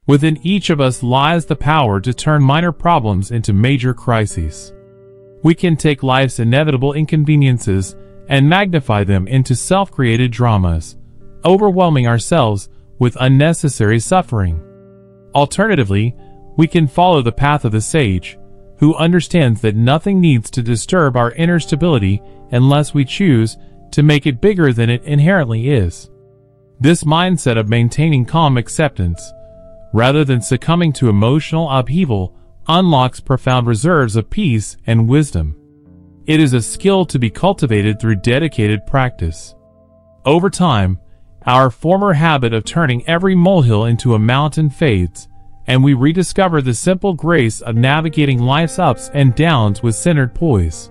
Within each of us lies the power to turn minor problems into major crises. We can take life's inevitable inconveniences and magnify them into self-created dramas, overwhelming ourselves with unnecessary suffering. Alternatively, we can follow the path of the sage, who understands that nothing needs to disturb our inner stability unless we choose to make it bigger than it inherently is. This mindset of maintaining calm acceptance, rather than succumbing to emotional upheaval, unlocks profound reserves of peace and wisdom. It is a skill to be cultivated through dedicated practice. Over time, our former habit of turning every molehill into a mountain fades, and we rediscover the simple grace of navigating life's ups and downs with centered poise.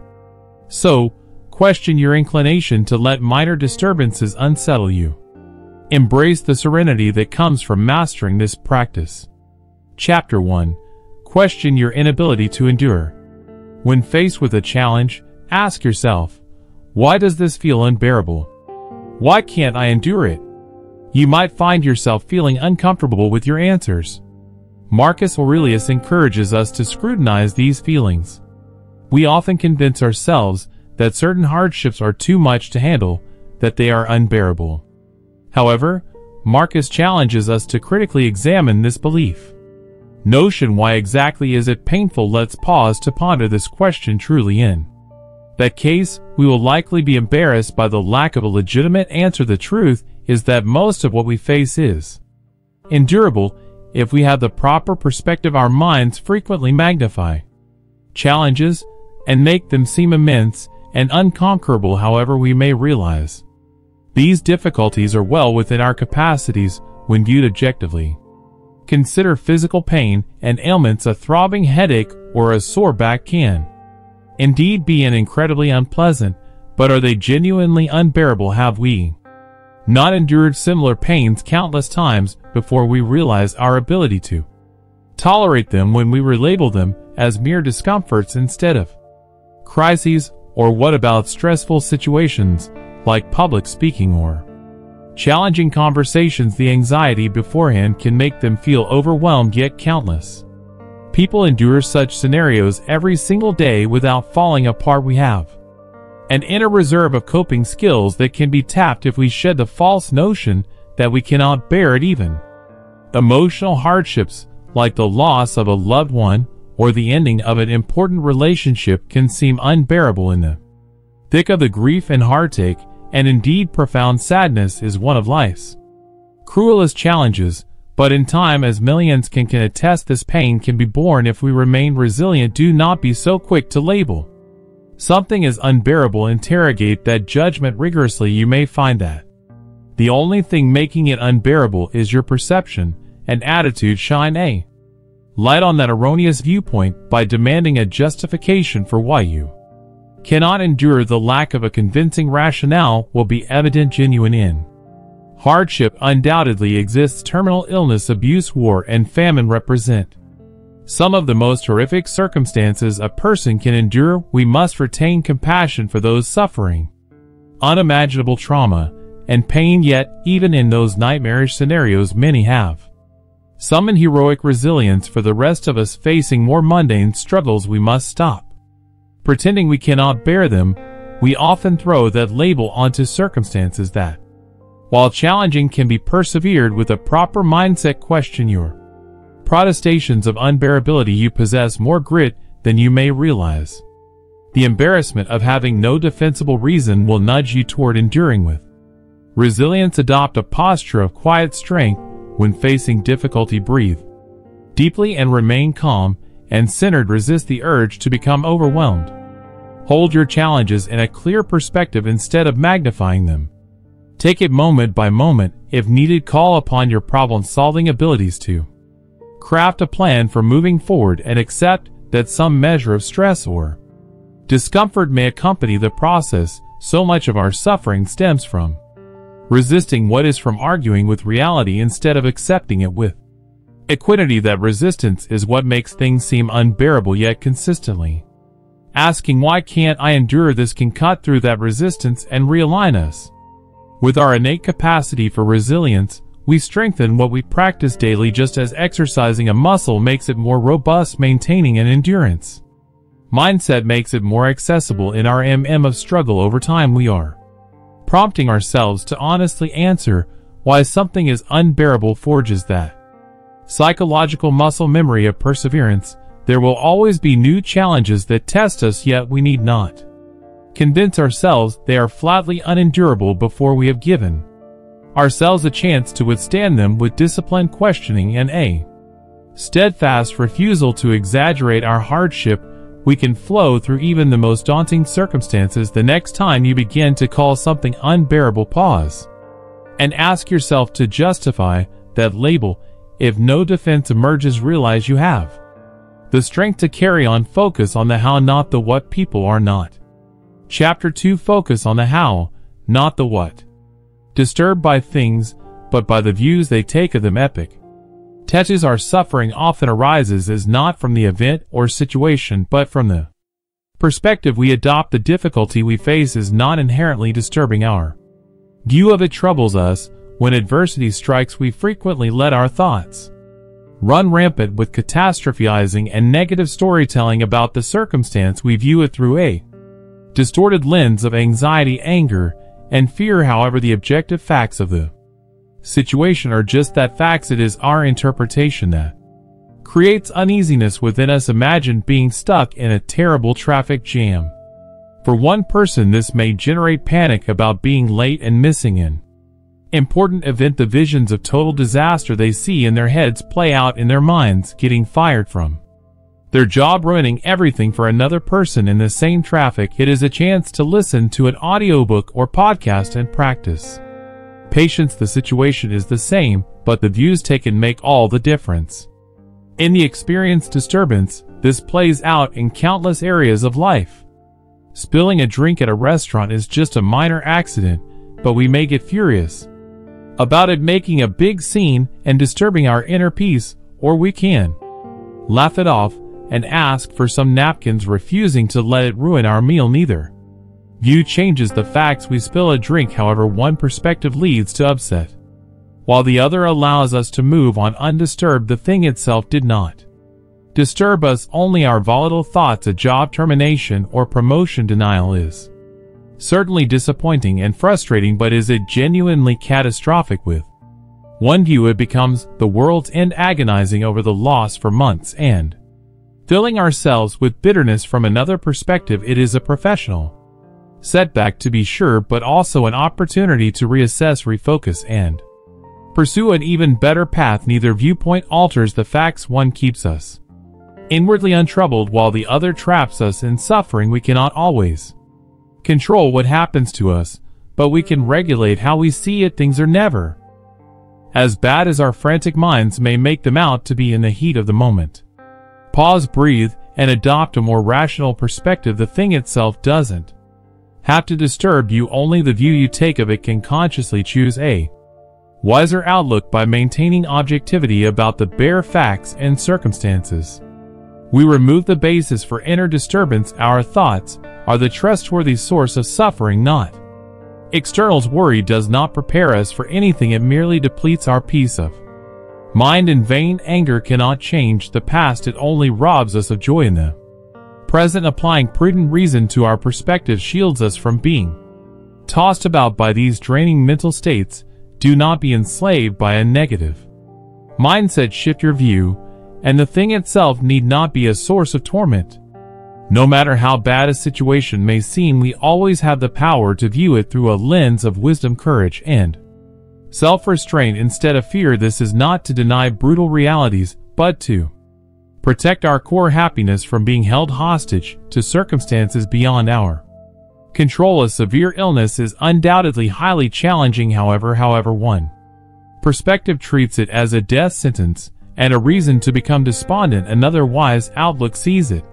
So, question your inclination to let minor disturbances unsettle you. Embrace the serenity that comes from mastering this practice. Chapter 1. Question your inability to endure. When faced with a challenge, ask yourself, why does this feel unbearable? Why can't I endure it? You might find yourself feeling uncomfortable with your answers. Marcus Aurelius encourages us to scrutinize these feelings. We often convince ourselves that certain hardships are too much to handle, that they are unbearable. However, Marcus challenges us to critically examine this belief. Notion: why exactly is it painful? Let's pause to ponder this question truly. In that case, we will likely be embarrassed by the lack of a legitimate answer. The truth is that most of what we face is endurable if we have the proper perspective. Our minds frequently magnify challenges and make them seem immense and unconquerable. However, we may realize these difficulties are well within our capacities when viewed objectively. Consider physical pain and ailments. A throbbing headache or a sore back can indeed be incredibly unpleasant, but are they genuinely unbearable? Have we not endured similar pains countless times before we realize our ability to tolerate them when we relabel them as mere discomforts instead of crises? Or what about stressful situations like public speaking or challenging conversations? The anxiety beforehand can make them feel overwhelmed, yet countless people endure such scenarios every single day without falling apart. We have an inner reserve of coping skills that can be tapped if we shed the false notion that we cannot bear it. Even emotional hardships like the loss of a loved one or the ending of an important relationship can seem unbearable in the thick of the grief and heartache, and indeed profound sadness is one of life's cruelest challenges. But in time, as millions can attest, this pain can be borne if we remain resilient. Do not be so quick to label something as unbearable. Interrogate that judgment rigorously. You may find that the only thing making it unbearable is your perception and attitude. Shine a light on that erroneous viewpoint by demanding a justification for why you cannot endure. The lack of a convincing rationale will be evident. Genuine in hardship undoubtedly exists. Terminal illness, abuse, war, and famine represent some of the most horrific circumstances a person can endure. We must retain compassion for those suffering unimaginable trauma and pain, yet even in those nightmarish scenarios many have summoned heroic resilience. For the rest of us facing more mundane struggles, we must stop pretending we cannot bear them. We often throw that label onto circumstances that, while challenging, can be persevered with a proper mindset. Question your protestations of unbearability. You possess more grit than you may realize. The embarrassment of having no defensible reason will nudge you toward enduring with resilience. Adopt a posture of quiet strength when facing difficulty. Breathe deeply and remain calm and centered. Resist the urge to become overwhelmed. Hold your challenges in a clear perspective instead of magnifying them. Take it moment by moment. If needed, call upon your problem-solving abilities to craft a plan for moving forward, and accept that some measure of stress or discomfort may accompany the process. So much of our suffering stems from resisting what is, from arguing with reality instead of accepting it with equanimity. That resistance is what makes things seem unbearable, yet consistently asking, why can't I endure this, can cut through that resistance and realign us with our innate capacity for resilience. We strengthen what we practice daily, just as exercising a muscle makes it more robust, maintaining an endurance. Mindset makes it more accessible. In our of struggle over time, we are prompting ourselves to honestly answer why something is unbearable forges that psychological muscle memory of perseverance. There will always be new challenges that test us, yet we need not convince ourselves they are flatly unendurable before we have given ourselves a chance to withstand them with disciplined questioning and a steadfast refusal to exaggerate our hardship. We can flow through even the most daunting circumstances. The next time you begin to call something unbearable, pause and ask yourself to justify that label. If no defense emerges, realize you have the strength to carry on. Focus on the how, not the what. People are not. Chapter 2. Focus on the how, not the what. Disturbed by things, but by the views they take of them. Epic teaches our suffering often arises is not from the event or situation, but from the perspective we adopt. The difficulty we face is not inherently disturbing. Our view of it troubles us. When adversity strikes, we frequently let our thoughts run rampant with catastrophizing and negative storytelling about the circumstance. We view it through a distorted lens of anxiety, anger, and fear. However, the objective facts of the situation are just that, facts. It is our interpretation that creates uneasiness within us. Imagine being stuck in a terrible traffic jam. For one person, this may generate panic about being late and missing an important event. The visions of total disaster they see in their heads play out in their minds, getting fired from their job, ruining everything for another person in the same traffic. It is a chance to listen to an audiobook or podcast and practice patience. The situation is the same, but the views taken make all the difference. In the experienced disturbance, this plays out in countless areas of life. Spilling a drink at a restaurant is just a minor accident, but we may get furious about it, making a big scene and disturbing our inner peace, or we can laugh it off and ask for some napkins, refusing to let it ruin our meal. Neither view changes the facts. We spill a drink, however, one perspective leads to upset, while the other allows us to move on undisturbed. The thing itself did not disturb us, only our volatile thoughts. A job termination or promotion denial is certainly disappointing and frustrating, but is it genuinely catastrophic? With one view, it becomes the world's end, agonizing over the loss for months and filling ourselves with bitterness. From another perspective, it is a professional setback, to be sure, but also an opportunity to reassess, refocus, and pursue an even better path. Neither viewpoint alters the facts. One keeps us inwardly untroubled, while the other traps us in suffering. We cannot always control what happens to us, but we can regulate how we see it. Things are never as bad as our frantic minds may make them out to be in the heat of the moment. Pause, breathe, and adopt a more rational perspective. The thing itself doesn't have to disturb you, only the view you take of it can. Consciously choose a wiser outlook by maintaining objectivity about the bare facts and circumstances. We remove the basis for inner disturbance. Our thoughts are the trustworthy source of suffering, not externals. Worry does not prepare us for anything, it merely depletes our peace of mind. In vain anger cannot change the past, it only robs us of joy in the present. Applying prudent reason to our perspective shields us from being tossed about by these draining mental states. Do not be enslaved by a negative mindset. Shift your view, and the thing itself need not be a source of torment. No matter how bad a situation may seem, we always have the power to view it through a lens of wisdom, courage, and self-restraint instead of fear. This is not to deny brutal realities, but to protect our core happiness from being held hostage to circumstances beyond our control. A severe illness is undoubtedly highly challenging. However, one perspective treats it as a death sentence and a reason to become despondent. Another wise outlook sees it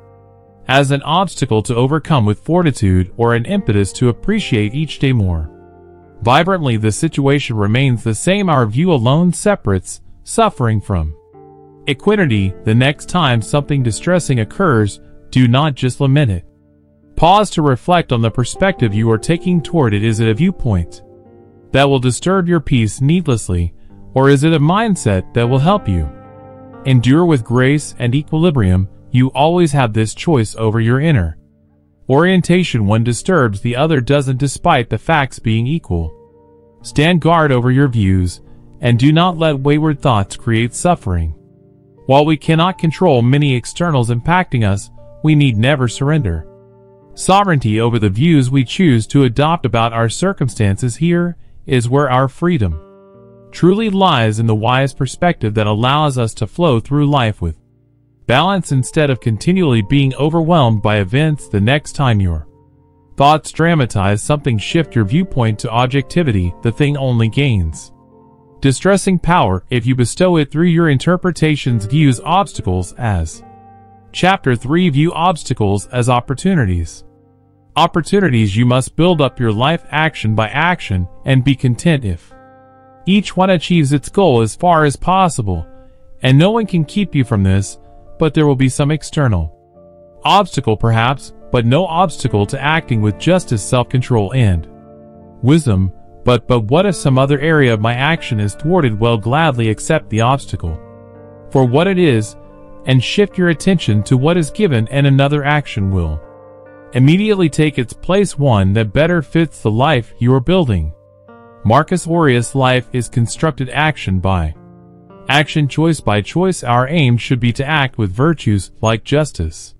as an obstacle to overcome with fortitude, or an impetus to appreciate each day more vibrantly. The situation remains the same. Our view alone separates suffering from equanimity. The next time something distressing occurs, do not just lament it. Pause to reflect on the perspective you are taking toward it. Is it a viewpoint that will disturb your peace needlessly, Or is it a mindset that will help you endure with grace and equilibrium? You always have this choice over your inner orientation. One disturbs the other doesn't, despite the facts being equal. Stand guard over your views, and do not let wayward thoughts create suffering. While we cannot control many externals impacting us, we need never surrender sovereignty over the views we choose to adopt about our circumstances. Here is where our freedom truly lies, in the wise perspective that allows us to flow through life with balance instead of continually being overwhelmed by events. The next time your thoughts dramatize something, shift your viewpoint to objectivity. The thing only gains distressing power if you bestow it through your interpretations. Views obstacles as. Chapter 3. View obstacles as opportunities. Opportunities. You must build up your life action by action, and be content if each one achieves its goal as far as possible, and no one can keep you from this. But there will be some external obstacle perhaps, but no obstacle to acting with justice, self-control, and wisdom. But what if some other area of my action is thwarted? Well, gladly accept the obstacle for what it is, and shift your attention to what is given, and another action will immediately take its place, one that better fits the life you are building. Marcus Aurelius. Life is constructed action by action, choice by choice. Our aim should be to act with virtues like justice,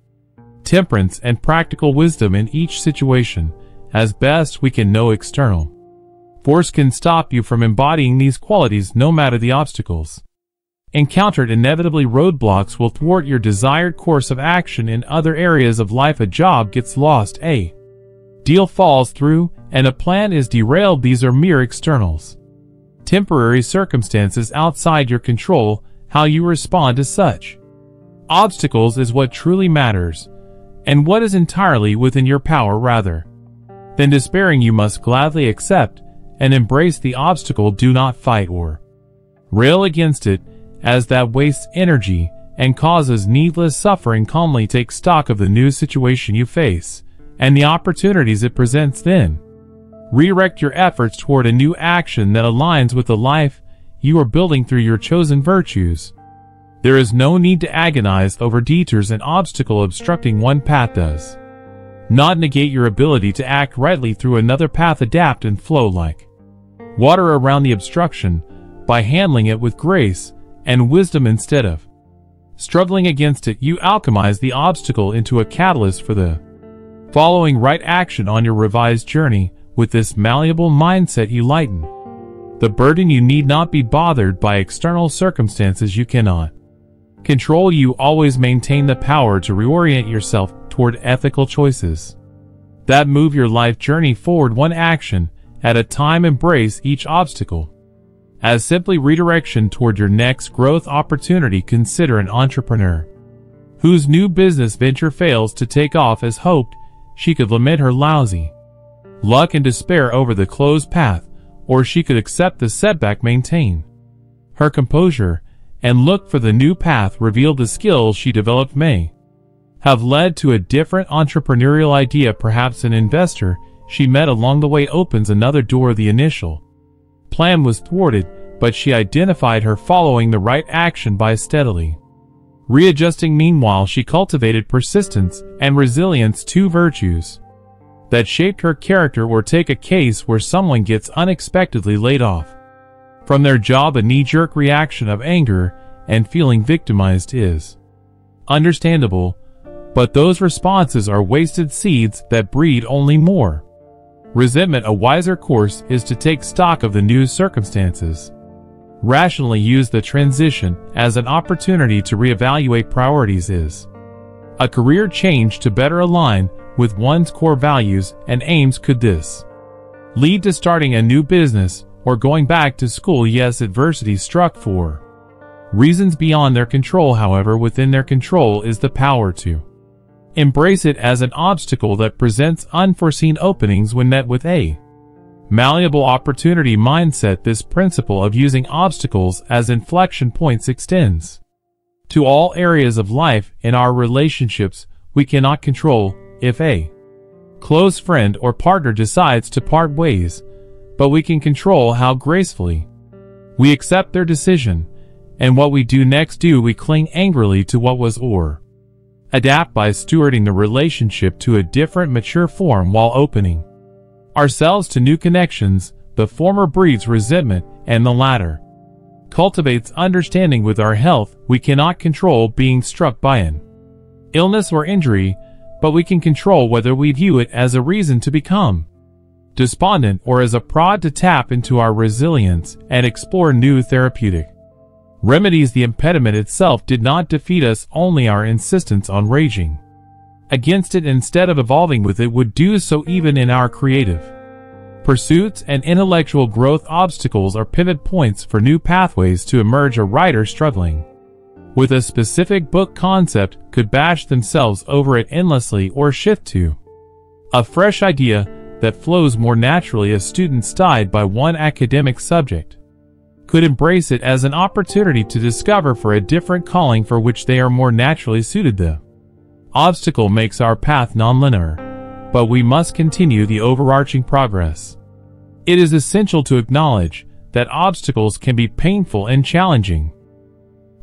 temperance, and practical wisdom in each situation, as best we can. No external force can stop you from embodying these qualities, no matter the obstacles encountered. Inevitably, roadblocks will thwart your desired course of action in other areas of life. A job gets lost, a deal falls through, and a plan is derailed. These are mere externals, temporary circumstances outside your control. How you respond to such obstacles is what truly matters, and what is entirely within your power. Rather than despairing, you must gladly accept and embrace the obstacle. Do not fight or rail against it, as that wastes energy and causes needless suffering. Calmly take stock of the new situation you face and the opportunities it presents. Then redirect your efforts toward a new action that aligns with the life you are building through your chosen virtues. There is no need to agonize over detours. An obstacle obstructing one path does not negate your ability to act rightly through another path. Adapt and flow like water around the obstruction by handling it with grace and wisdom instead of struggling against it. You alchemize the obstacle into a catalyst for the following right action on your revised journey. With this malleable mindset, you lighten the burden. You need not be bothered by external circumstances you cannot control. You always maintain the power to reorient yourself toward ethical choices that move your life journey forward, one action at a time. Embrace each obstacle as simply redirection toward your next growth opportunity. Consider an entrepreneur whose new business venture fails to take off as hoped. She could lament her lousy luck and despair over the closed path, or she could accept the setback, maintain her composure, and look for the new path revealed. The skills she developed may have led to a different entrepreneurial idea. Perhaps an investor she met along the way opens another door. The initial plan was thwarted, but she identified her following the right action by steadily readjusting. Meanwhile, she cultivated persistence and resilience, two virtues that shaped her character. Or take a case where someone gets unexpectedly laid off from their job. A knee-jerk reaction of anger and feeling victimized is understandable, but those responses are wasted seeds that breed only more resentment. A wiser course is to take stock of the new circumstances, rationally use the transition as an opportunity to reevaluate priorities. Is a career change to better align with one's core values and aims? Could this lead to starting a new business or going back to school? Yes, adversity struck for reasons beyond their control. However, within their control is the power to embrace it as an obstacle that presents unforeseen openings when met with a malleable opportunity mindset. This principle of using obstacles as inflection points extends to all areas of life. In our relationships, we cannot control if a close friend or partner decides to part ways, but we can control how gracefully We accept their decision, and what we do next we cling angrily to what was or adapt by stewarding the relationship to a different mature form while opening ourselves to new connections. The former breeds resentment, and the latter cultivates understanding. With our health, we cannot control being struck by an illness or injury, but we can control whether we view it as a reason to become despondent or as a prod to tap into our resilience and explore new therapeutic remedies. The impediment itself did not defeat us, only our insistence on raging against it instead of evolving with it would do so. Even in our creative pursuits and intellectual growth, obstacles are pivot points for new pathways to emerge. A writer struggling with a specific book concept could bash themselves over it endlessly or shift to a fresh idea that flows more naturally. A student stymied by one academic subject could embrace it as an opportunity to discover for a different calling for which they are more naturally suited. The obstacle makes our path nonlinear, but we must continue the overarching progress. It is essential to acknowledge that obstacles can be painful and challenging.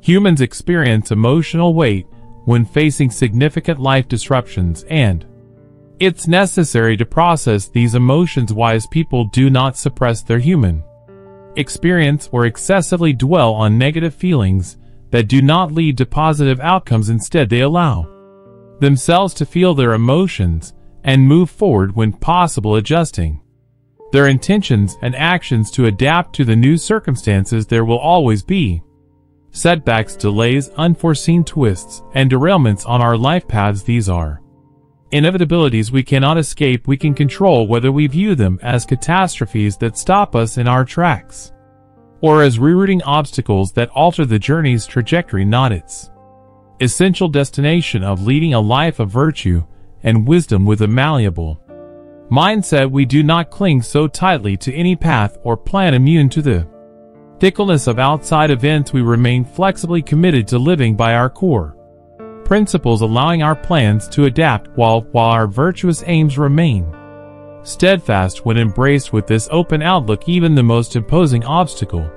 Humans experience emotional weight when facing significant life disruptions, and it's necessary to process these emotions. Wise people do not suppress their human experience or excessively dwell on negative feelings that do not lead to positive outcomes. Instead, they allow themselves to feel their emotions and move forward when possible, adjusting their intentions and actions to adapt to the new circumstances. There will always be setbacks, delays, unforeseen twists, and derailments on our life paths. These are inevitabilities we cannot escape. We can control whether we view them as catastrophes that stop us in our tracks, or as rerouting obstacles that alter the journey's trajectory, not its essential destination of leading a life of virtue and wisdom. With a malleable mindset, we do not cling so tightly to any path or plan immune to the fickleness of outside events. We remain flexibly committed to living by our core principles, allowing our plans to adapt while our virtuous aims remain steadfast. When embraced with this open outlook, even the most imposing obstacle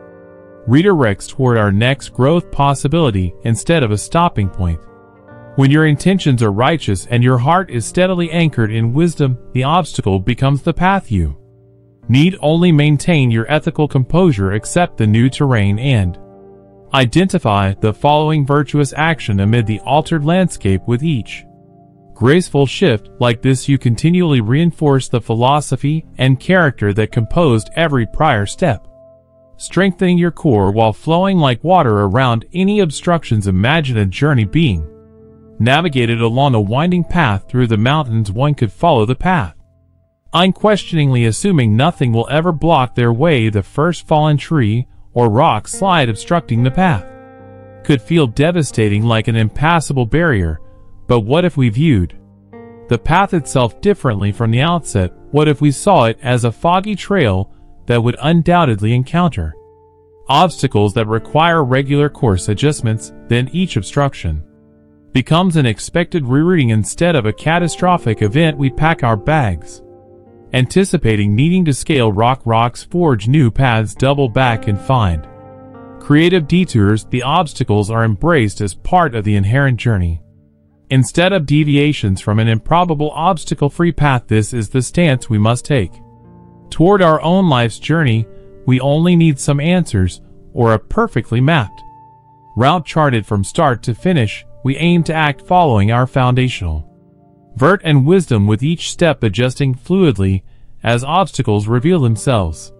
redirects toward our next growth possibility instead of a stopping point. When your intentions are righteous and your heart is steadily anchored in wisdom, the obstacle becomes the path. You need only maintain your ethical composure, accept the new terrain, and identify the following virtuous action amid the altered landscape. With each graceful shift like this, you continually reinforce the philosophy and character that composed every prior step, strengthening your core while flowing like water around any obstructions. Imagine a journey being navigated along a winding path through the mountains. One could follow the path unquestioningly, assuming nothing will ever block their way. The first fallen tree or rock slide obstructing the path could feel devastating, like an impassable barrier. But what if we viewed the path itself differently from the outset? What if we saw it as a foggy trail that would undoubtedly encounter obstacles that require regular course adjustments? Then each obstruction becomes an expected rerouting instead of a catastrophic event. We pack our bags, anticipating needing to scale rocks, forge new paths, double back, and find creative detours. The obstacles are embraced as part of the inherent journey, instead of deviations from an improbable obstacle-free path. This is the stance we must take toward our own life's journey. We only need some answers, or a perfectly mapped route charted from start to finish. We aim to act following our foundational vert and wisdom, with each step adjusting fluidly as obstacles reveal themselves.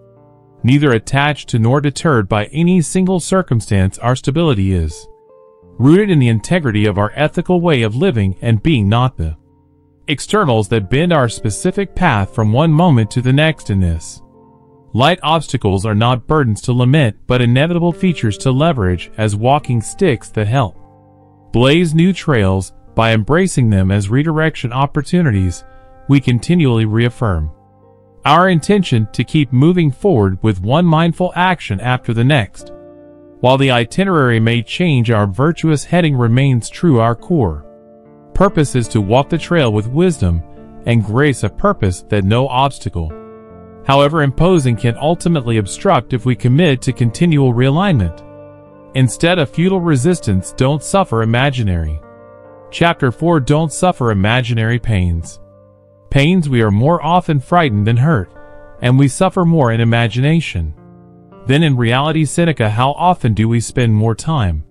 Neither attached to nor deterred by any single circumstance, our stability is rooted in the integrity of our ethical way of living and being, not the externals that bend our specific path from one moment to the next. In this light, obstacles are not burdens to lament, but inevitable features to leverage as walking sticks that help blaze new trails. By embracing them as redirection opportunities, we continually reaffirm our intention to keep moving forward with one mindful action after the next. While the itinerary may change, our virtuous heading remains true. Our core purpose is to walk the trail with wisdom and grace, a purpose that no obstacle However imposing, can ultimately obstruct if we commit to continual realignment. Instead of futile resistance, don't suffer imaginary. Chapter 4. Don't suffer imaginary pains. Pains. We are more often frightened than hurt, and we suffer more in imagination than in reality. Seneca. How often do we spend more time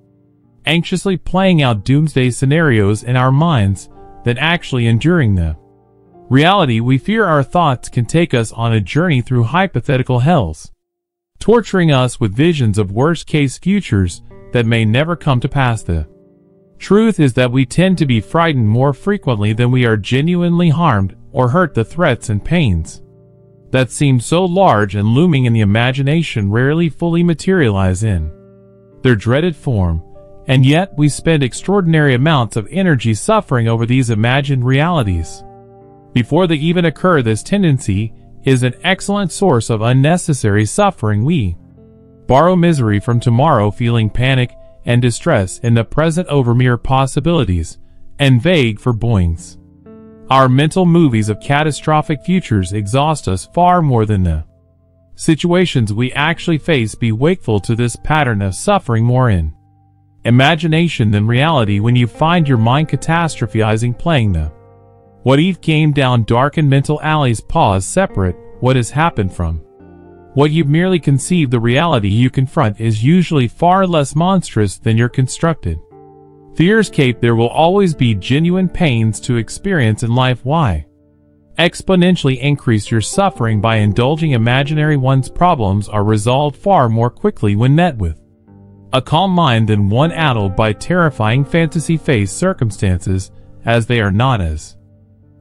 anxiously playing out doomsday scenarios in our minds than actually enduring them? Reality. We fear our thoughts can take us on a journey through hypothetical hells, torturing us with visions of worst-case futures that may never come to pass. The truth is that we tend to be frightened more frequently than we are genuinely harmed or hurt. The threats and pains that seem so large and looming in the imagination rarely fully materialize in their dreaded form, and yet we spend extraordinary amounts of energy suffering over these imagined realities before they even occur. This tendency is an excellent source of unnecessary suffering. We borrow misery from tomorrow, feeling panic and distress in the present over mere possibilities and vague forebodings. Our mental movies of catastrophic futures exhaust us far more than the situations we actually face. Be wakeful to this pattern of suffering more in imagination than reality. When you find your mind catastrophizing, playing the what-if game down darkened mental alleys, pause, separate what has happened from what you've merely conceived. The reality you confront is usually far less monstrous than your constructed fears. There will always be genuine pains to experience in life. Why exponentially increase your suffering by indulging imaginary ones? Problems are resolved far more quickly when met with a calm mind than one addled by terrifying fantasy. Face circumstances as they are, not as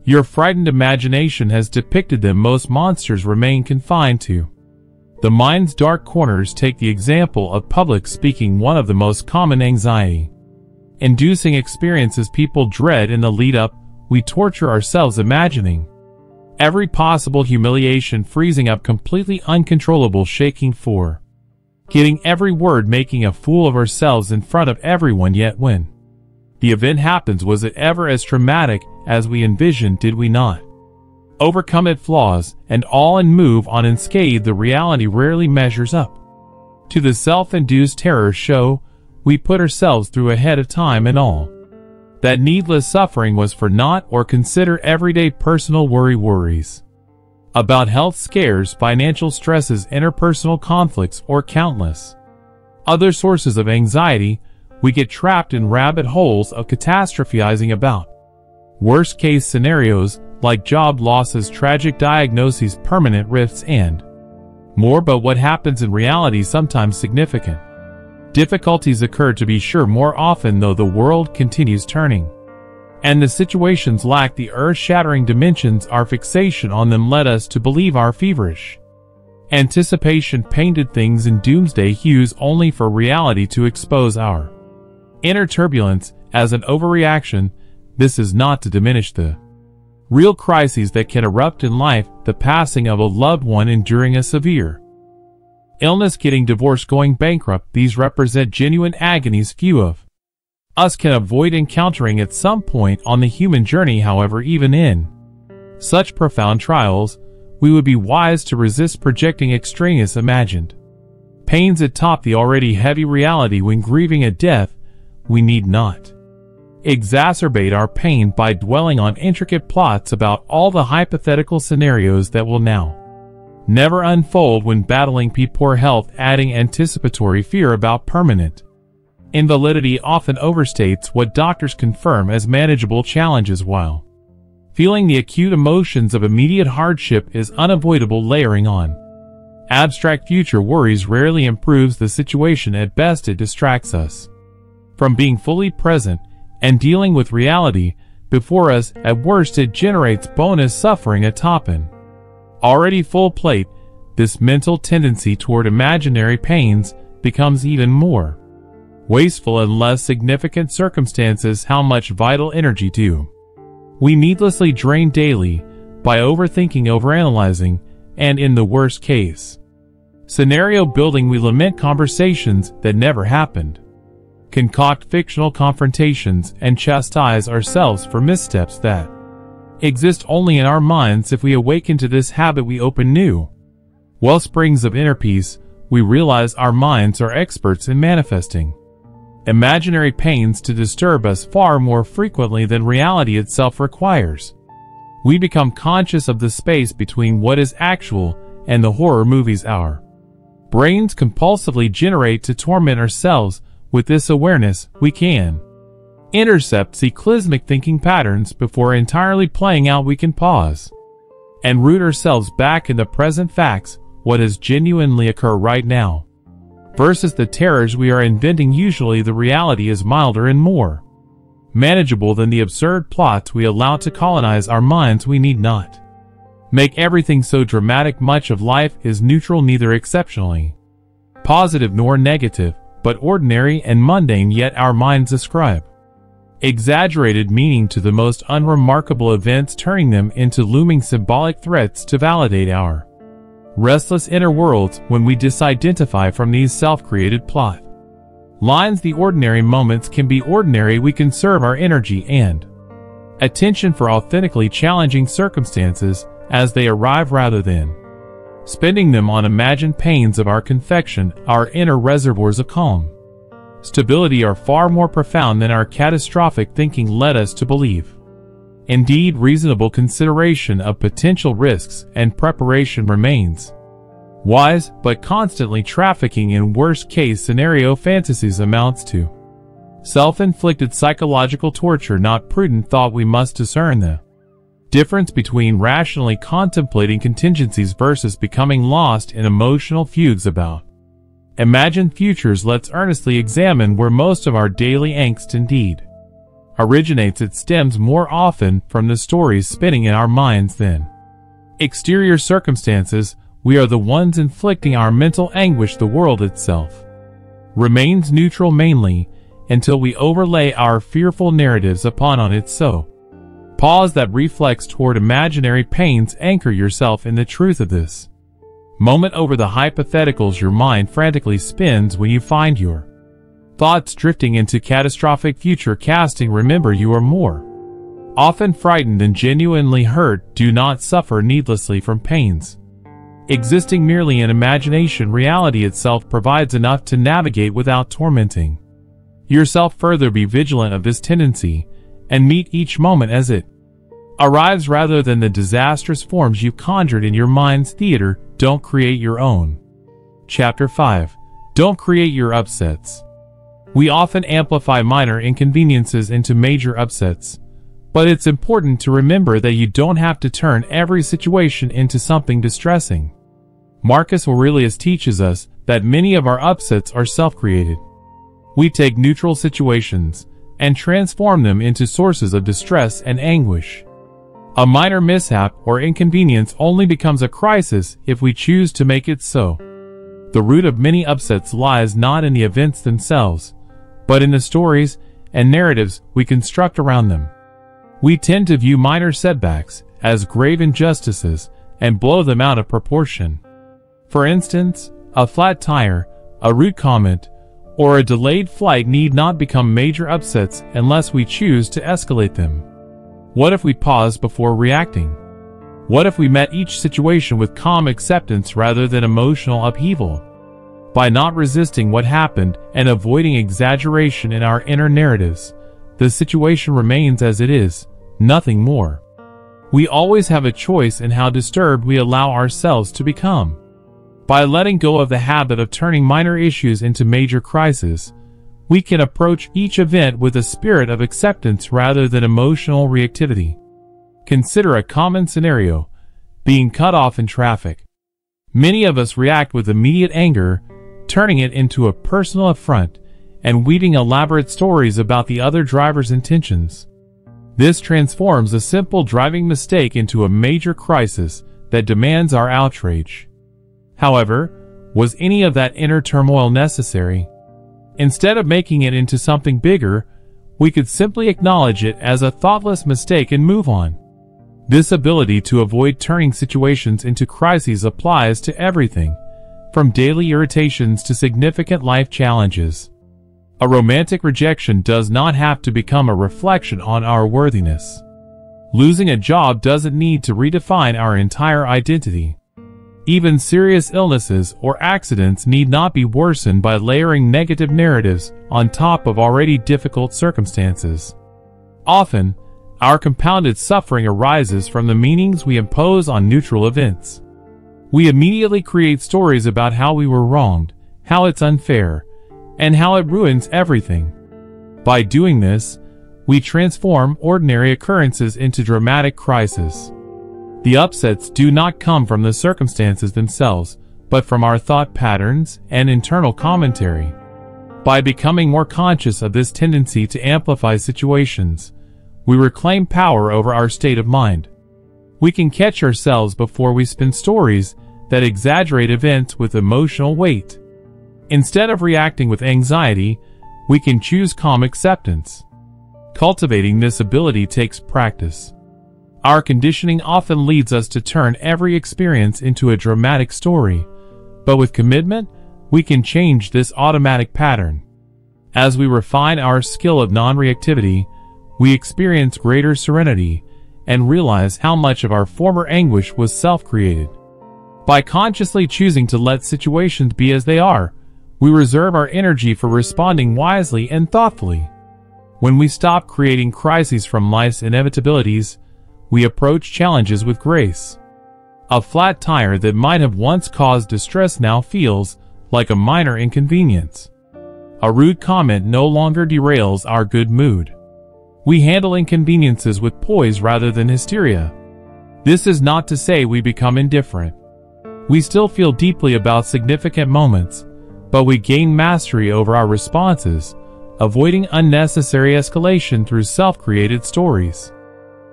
your frightened imagination has depicted them. Most monsters remain confined to the mind's dark corners. Take the example of public speaking, one of the most common anxiety-inducing experiences people dread. In the lead-up, we torture ourselves imagining every possible humiliation, freezing up, completely uncontrollable, shaking for getting every word, making a fool of ourselves in front of everyone. Yet when the event happens, was it ever as traumatic as we envisioned? Did we not overcome its flaws and all and move on unscathed? The reality rarely measures up to the self-induced terror show we put ourselves through ahead of time, and all that needless suffering was for naught. Or consider everyday personal worries about health scares, financial stresses, interpersonal conflicts, or countless other sources of anxiety. We get trapped in rabbit holes of catastrophizing about worst-case scenarios like job losses, tragic diagnoses, permanent rifts, and more. But what happens in reality? Sometimes significant difficulties occur, to be sure, more often though the world continues turning, and the situations lack the earth-shattering dimensions. Our fixation on them led us to believe our feverish anticipation painted things in doomsday hues, only for reality to expose our inner turbulence as an overreaction. This is not to diminish the real crises that can erupt in life, the passing of a loved one, enduring a severe illness, getting divorced, going bankrupt. These represent genuine agonies few of us can avoid encountering at some point on the human journey. However, even in such profound trials, we would be wise to resist projecting extraneous imagined pains atop the already heavy reality. When grieving a death, we need not exacerbate our pain by dwelling on intricate plots about all the hypothetical scenarios that will now never unfold. When battling poor health, adding anticipatory fear about permanent invalidity often overstates what doctors confirm as manageable challenges, while feeling the acute emotions of immediate hardship is unavoidable. Layering on abstract future worries rarely improves the situation. At best, it distracts us from being fully present and dealing with reality before us. At worst, it generates bonus suffering atop an already full plate. This mental tendency toward imaginary pains becomes even more wasteful in less significant circumstances. How much vital energy do we needlessly drain daily by overthinking, overanalyzing, and in the worst case scenario building? We lament conversations that never happened, concoct fictional confrontations, and chastise ourselves for missteps that exist only in our minds. If we awaken to this habit, we open new wellsprings of inner peace, we realize our minds are experts in manifesting imaginary pains to disturb us far more frequently than reality itself requires. We become conscious of the space between what is actual and the horror movies our brains compulsively generate to torment ourselves. With this awareness, we can intercept cataclysmic thinking patterns before entirely playing out. We can pause and root ourselves back in the present facts, what has genuinely occurred right now. Versus the terrors we are inventing, usually the reality is milder and more manageable than the absurd plots we allow to colonize our minds. We need not make everything so dramatic. Much of life is neutral, neither exceptionally positive nor negative, but ordinary and mundane, yet our minds ascribe exaggerated meaning to the most unremarkable events, turning them into looming symbolic threats to validate our restless inner worlds. When we disidentify from these self-created plot lines, the ordinary moments can be ordinary. We conserve our energy and attention for authentically challenging circumstances as they arrive, rather than spending them on imagined pains of our confection. Our inner reservoirs of calm stability are far more profound than our catastrophic thinking led us to believe. Indeed, reasonable consideration of potential risks and preparation remains wise, but constantly trafficking in worst-case scenario fantasies amounts to self-inflicted psychological torture, not prudent thought. We must discern the difference between rationally contemplating contingencies versus becoming lost in emotional fugues about imagined futures. Let's earnestly examine where most of our daily angst indeed originates. It stems more often from the stories spinning in our minds than exterior circumstances. We are the ones inflicting our mental anguish. The world itself remains neutral mainly until we overlay our fearful narratives upon it. So, pause that reflex toward imaginary pains. Anchor yourself in the truth of this moment over the hypotheticals your mind frantically spins. When you find your thoughts drifting into catastrophic future casting, remember you are more often frightened than genuinely hurt. Do not suffer needlessly from pains existing merely in imagination. Reality itself provides enough to navigate without tormenting yourself further. Be vigilant of this tendency and meet each moment as it arrives rather than the disastrous forms you conjured in your mind's theater. Don't create your own. Chapter 5. Don't create your upsets. We often amplify minor inconveniences into major upsets, but it's important to remember that you don't have to turn every situation into something distressing. Marcus Aurelius teaches us that many of our upsets are self-created. We take neutral situations and transform them into sources of distress and anguish. A minor mishap or inconvenience only becomes a crisis if we choose to make it so. The root of many upsets lies not in the events themselves, but in the stories and narratives we construct around them. We tend to view minor setbacks as grave injustices and blow them out of proportion. For instance, a flat tire, a rude comment, or a delayed flight need not become major upsets unless we choose to escalate them. What if we paused before reacting? What if we met each situation with calm acceptance rather than emotional upheaval? By not resisting what happened and avoiding exaggeration in our inner narratives, the situation remains as it is, nothing more. We always have a choice in how disturbed we allow ourselves to become. By letting go of the habit of turning minor issues into major crises, we can approach each event with a spirit of acceptance rather than emotional reactivity. Consider a common scenario: being cut off in traffic. Many of us react with immediate anger, turning it into a personal affront and weaving elaborate stories about the other driver's intentions. This transforms a simple driving mistake into a major crisis that demands our outrage. However, was any of that inner turmoil necessary? Instead of making it into something bigger, we could simply acknowledge it as a thoughtless mistake and move on. This ability to avoid turning situations into crises applies to everything, from daily irritations to significant life challenges. A romantic rejection does not have to become a reflection on our worthiness. Losing a job doesn't need to redefine our entire identity. Even serious illnesses or accidents need not be worsened by layering negative narratives on top of already difficult circumstances. Often, our compounded suffering arises from the meanings we impose on neutral events. We immediately create stories about how we were wronged, how it's unfair, and how it ruins everything. By doing this, we transform ordinary occurrences into dramatic crises. The upsets do not come from the circumstances themselves, but from our thought patterns and internal commentary. By becoming more conscious of this tendency to amplify situations, we reclaim power over our state of mind. We can catch ourselves before we spin stories that exaggerate events with emotional weight. Instead of reacting with anxiety, we can choose calm acceptance. Cultivating this ability takes practice. Our conditioning often leads us to turn every experience into a dramatic story, but with commitment, we can change this automatic pattern. As we refine our skill of non-reactivity, we experience greater serenity and realize how much of our former anguish was self-created. By consciously choosing to let situations be as they are, we reserve our energy for responding wisely and thoughtfully. When we stop creating crises from life's inevitabilities, we approach challenges with grace. A flat tire that might have once caused distress now feels like a minor inconvenience. A rude comment no longer derails our good mood. We handle inconveniences with poise rather than hysteria. This is not to say we become indifferent. We still feel deeply about significant moments, but we gain mastery over our responses, avoiding unnecessary escalation through self-created stories.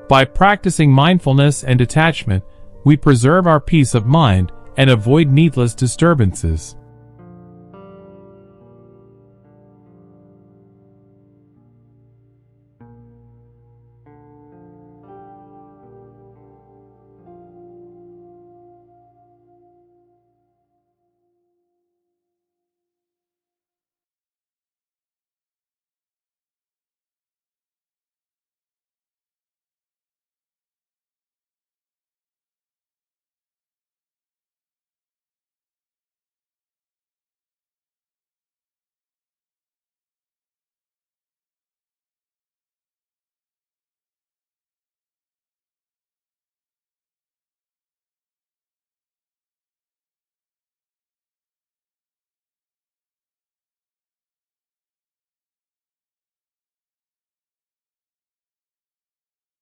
By practicing mindfulness and detachment, we preserve our peace of mind and avoid needless disturbances.